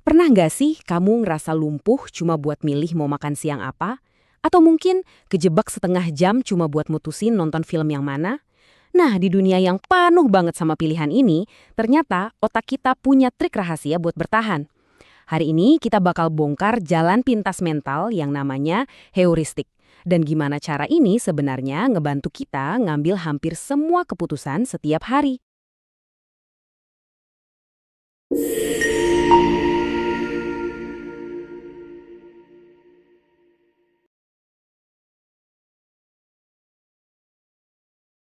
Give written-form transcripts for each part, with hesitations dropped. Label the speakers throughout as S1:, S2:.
S1: Pernah nggak sih kamu ngerasa lumpuh cuma buat milih mau makan siang apa? Atau mungkin kejebak setengah jam cuma buat mutusin nonton film yang mana? Nah, di dunia yang penuh banget sama pilihan ini, ternyata otak kita punya trik rahasia buat bertahan. Hari ini kita bakal bongkar jalan pintas mental yang namanya heuristik. Dan gimana cara ini sebenarnya ngebantu kita ngambil hampir semua keputusan setiap hari.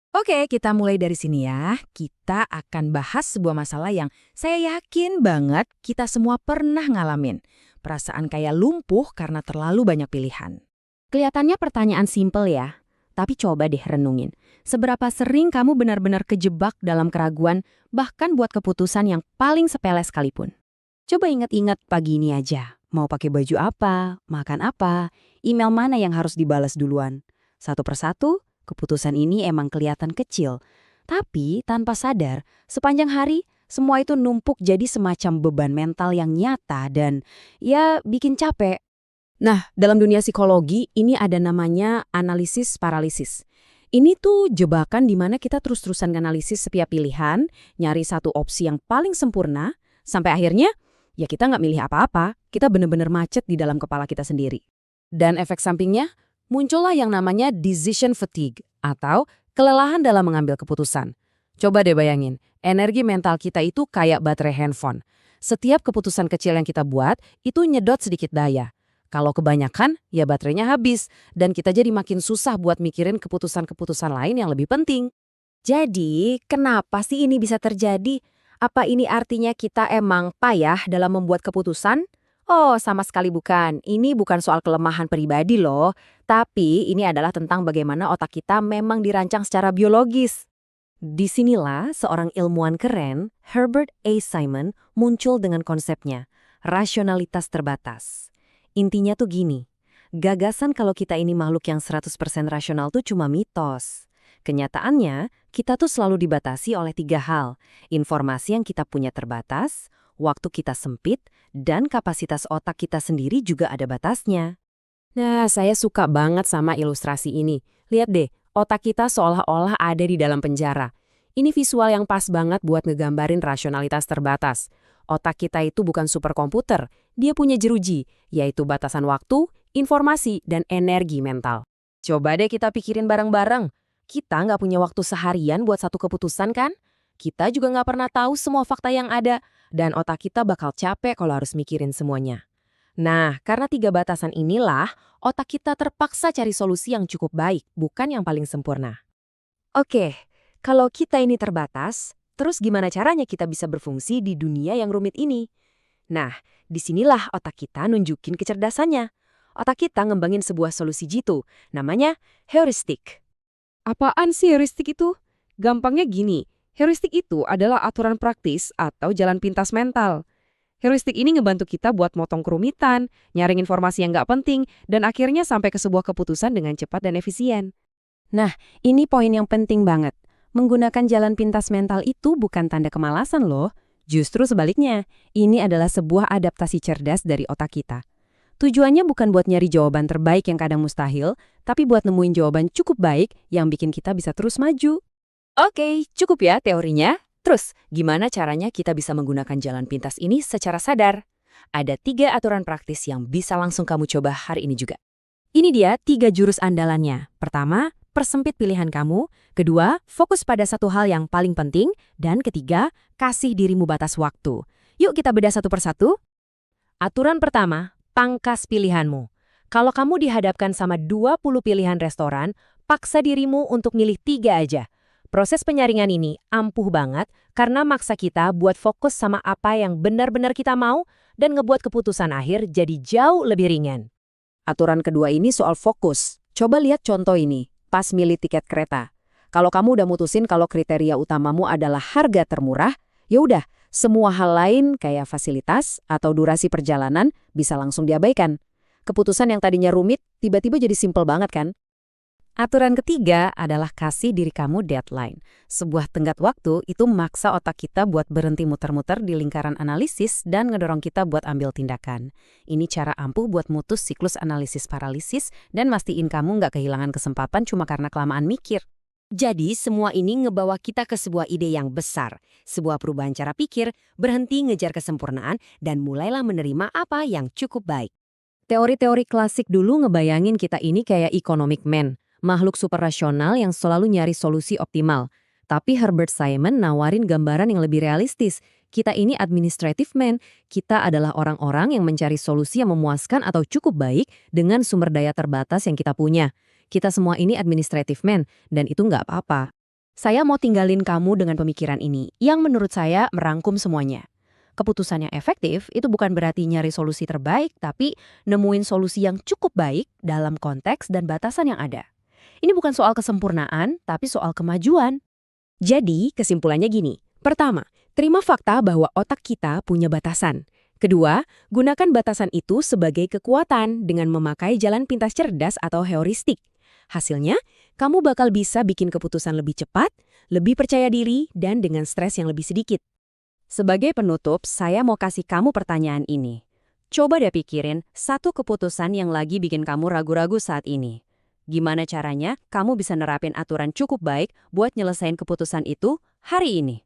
S1: Oke, kita mulai dari sini ya. Kita akan bahas sebuah masalah yang saya yakin banget kita semua pernah ngalamin. Perasaan kayak lumpuh karena terlalu banyak pilihan. Kelihatannya pertanyaan simpel ya, tapi coba deh renungin. Seberapa sering kamu benar-benar kejebak dalam keraguan, bahkan buat keputusan yang paling sepele sekalipun? Coba ingat-ingat pagi ini aja. Mau pakai baju apa, makan apa, email mana yang harus dibalas duluan. Satu persatu, keputusan ini emang kelihatan kecil. Tapi tanpa sadar, sepanjang hari, semua itu numpuk jadi semacam beban mental yang nyata dan ya bikin capek. Nah, dalam dunia psikologi, ini ada namanya analisis paralisis. Ini tuh jebakan di mana kita terus-terusan analisis setiap pilihan, nyari satu opsi yang paling sempurna, sampai akhirnya ya kita nggak milih apa-apa, kita bener-bener macet di dalam kepala kita sendiri. Dan efek sampingnya, muncullah yang namanya decision fatigue atau kelelahan dalam mengambil keputusan. Coba deh bayangin, energi mental kita itu kayak baterai handphone. Setiap keputusan kecil yang kita buat, itu nyedot sedikit daya. Kalau kebanyakan, ya baterainya habis, dan kita jadi makin susah buat mikirin keputusan-keputusan lain yang lebih penting. Jadi, kenapa sih ini bisa terjadi? Apa ini artinya kita emang payah dalam membuat keputusan? Oh, sama sekali bukan. Ini bukan soal kelemahan pribadi loh, tapi ini adalah tentang bagaimana otak kita memang dirancang secara biologis. Disinilah seorang ilmuwan keren, Herbert A. Simon, muncul dengan konsepnya, rasionalitas terbatas. Intinya tuh gini, gagasan kalau kita ini makhluk yang 100% rasional tuh cuma mitos. Kenyataannya, kita tuh selalu dibatasi oleh tiga hal. Informasi yang kita punya terbatas, waktu kita sempit, dan kapasitas otak kita sendiri juga ada batasnya. Nah, saya suka banget sama ilustrasi ini. Lihat deh, otak kita seolah-olah ada di dalam penjara. Ini visual yang pas banget buat ngegambarin rasionalitas terbatas. Otak kita itu bukan superkomputer, dia punya jeruji, yaitu batasan waktu, informasi, dan energi mental. Coba deh kita pikirin bareng-bareng. Kita nggak punya waktu seharian buat satu keputusan kan? Kita juga nggak pernah tahu semua fakta yang ada, dan otak kita bakal capek kalau harus mikirin semuanya. Nah, karena tiga batasan inilah, otak kita terpaksa cari solusi yang cukup baik, bukan yang paling sempurna. Oke, kalau kita ini terbatas, terus gimana caranya kita bisa berfungsi di dunia yang rumit ini? Nah, disinilah otak kita nunjukin kecerdasannya. Otak kita ngembangin sebuah solusi jitu, namanya heuristik. Apaan sih heuristik itu? Gampangnya gini, heuristik itu adalah aturan praktis atau jalan pintas mental. Heuristik ini ngebantu kita buat motong kerumitan, nyaring informasi yang nggak penting, dan akhirnya sampai ke sebuah keputusan dengan cepat dan efisien. Nah, ini poin yang penting banget. Menggunakan jalan pintas mental itu bukan tanda kemalasan loh. Justru sebaliknya, ini adalah sebuah adaptasi cerdas dari otak kita. Tujuannya bukan buat nyari jawaban terbaik yang kadang mustahil, tapi buat nemuin jawaban cukup baik yang bikin kita bisa terus maju. Oke, cukup ya teorinya. Terus, gimana caranya kita bisa menggunakan jalan pintas ini secara sadar? Ada 3 aturan praktis yang bisa langsung kamu coba hari ini juga. Ini dia 3 jurus andalannya. Pertama, persempit pilihan kamu. Kedua, fokus pada satu hal yang paling penting. Dan ketiga, kasih dirimu batas waktu. Yuk kita bedah satu persatu. Aturan pertama, pangkas pilihanmu. Kalau kamu dihadapkan sama 20 pilihan restoran, paksa dirimu untuk milih 3 aja. Proses penyaringan ini ampuh banget karena maksa kita buat fokus sama apa yang benar-benar kita mau dan ngebuat keputusan akhir jadi jauh lebih ringan. Aturan kedua ini soal fokus. Coba lihat contoh ini, pas milih tiket kereta. Kalau kamu udah mutusin kalau kriteria utamamu adalah harga termurah, ya udah, semua hal lain kayak fasilitas atau durasi perjalanan bisa langsung diabaikan. Keputusan yang tadinya rumit tiba-tiba jadi simpel banget kan?
S2: Aturan ketiga adalah kasih diri kamu deadline. Sebuah tenggat waktu itu maksa otak kita buat berhenti muter-muter di lingkaran analisis dan ngedorong kita buat ambil tindakan. Ini cara ampuh buat mutus siklus analisis paralisis dan mastiin kamu nggak kehilangan kesempatan cuma karena kelamaan mikir.
S3: Jadi semua ini ngebawa kita ke sebuah ide yang besar, sebuah perubahan cara pikir, berhenti ngejar kesempurnaan, dan mulailah menerima apa yang cukup baik.
S2: Teori-teori klasik dulu ngebayangin kita ini kayak economic man, makhluk super rasional yang selalu nyari solusi optimal. Tapi Herbert Simon nawarin gambaran yang lebih realistis. Kita ini administrative man, kita adalah orang-orang yang mencari solusi yang memuaskan atau cukup baik dengan sumber daya terbatas yang kita punya. Kita semua ini administrative man, dan itu nggak apa-apa. Saya mau tinggalin kamu dengan pemikiran ini, yang menurut saya merangkum semuanya. Keputusan yang efektif itu bukan berarti nyari solusi terbaik, tapi nemuin solusi yang cukup baik dalam konteks dan batasan yang ada. Ini bukan soal kesempurnaan, tapi soal kemajuan.
S3: Jadi, kesimpulannya gini. Pertama, terima fakta bahwa otak kita punya batasan. Kedua, gunakan batasan itu sebagai kekuatan dengan memakai jalan pintas cerdas atau heuristik. Hasilnya, kamu bakal bisa bikin keputusan lebih cepat, lebih percaya diri, dan dengan stres yang lebih sedikit. Sebagai penutup, saya mau kasih kamu pertanyaan ini. Coba deh pikirin satu keputusan yang lagi bikin kamu ragu-ragu saat ini. Gimana caranya kamu bisa nerapin aturan cukup baik buat nyelesain keputusan itu hari ini?